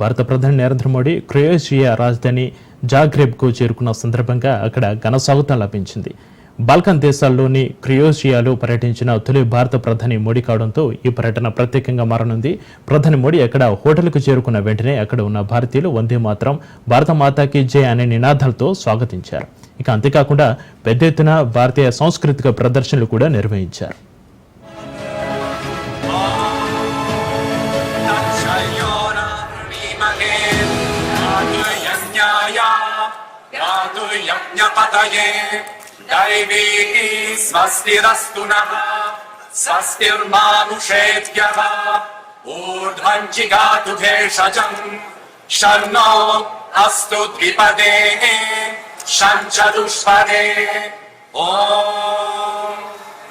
భారత ప్రధాని నరేంద్ర మోడీ క్రొయేషియా రాజధాని జాగ్రెబ్కు చేరుకున్న సందర్భంగా అక్కడ ఘన స్వాగతం లభించింది. బాల్కన్ దేశాల్లోని క్రొయేషియాలో పర్యటించిన తొలి భారత ప్రధాని మోడీ కావడంతో ఈ పర్యటన ప్రత్యేకంగా మారనుంది. ప్రధాని మోడీ అక్కడ హోటల్కు చేరుకున్న వెంటనే అక్కడ ఉన్న భారతీయులు వందే మాతరం, భారత మాతాకి జై అనే నినాదాలతో స్వాగతించారు. ఇక అంతేకాకుండా పెద్ద ఎత్తున భారతీయ సాంస్కృతిక ప్రదర్శనలు కూడా నిర్వహించారు. స్వస్తిరస్తు నః స్వస్తిర్మానుషేభ్యః ఊర్ధ్వం జిగాతు భేషజం శన్నో అస్తు ద్విపదే శం చతుష్పదే ఓం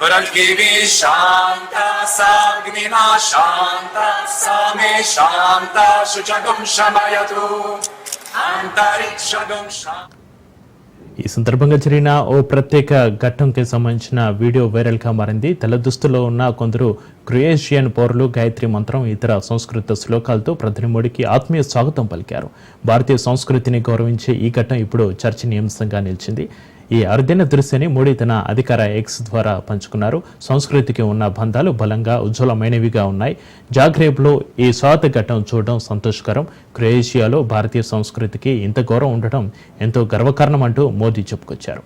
పృథివీ శాంతా సాగ్నినా శాంతా సామే శాంతా శుచగం శమయతు అంతరిక్షగం శాంతా. ఈ సందర్భంగా జరిగిన ఓ ప్రత్యేక ఘట్టంకి సంబంధించిన వీడియో వైరల్గా మారింది. తెల్ల దుస్తుల్లో ఉన్న కొందరు క్రొయేషియన్ పౌరులు గాయత్రి మంత్రం, ఇతర సంస్కృత శ్లోకాలతో ప్రధాని మోడీకి ఆత్మీయ స్వాగతం పలికారు. భారతీయ సంస్కృతిని గౌరవించే ఈ ఘట్టం ఇప్పుడు చర్చనీయాంశంగా నిలిచింది. ఈ అరుదైన దృశ్యాన్ని మోడీ తన అధికార ఎక్స్ ద్వారా పంచుకున్నారు. సంస్కృతికి ఉన్న బంధాలు బలంగా ఉజ్వలమైనవిగా ఉన్నాయి. జాగ్రేబ్లో ఈ స్వాగత ఘట్టం చూడడం సంతోషకరం. క్రొయేషియాలో భారతీయ సంస్కృతికి ఇంత గౌరవం ఉండటం ఎంతో గర్వకారణం అంటూ మోదీ చెప్పుకొచ్చారు.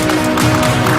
Thank you.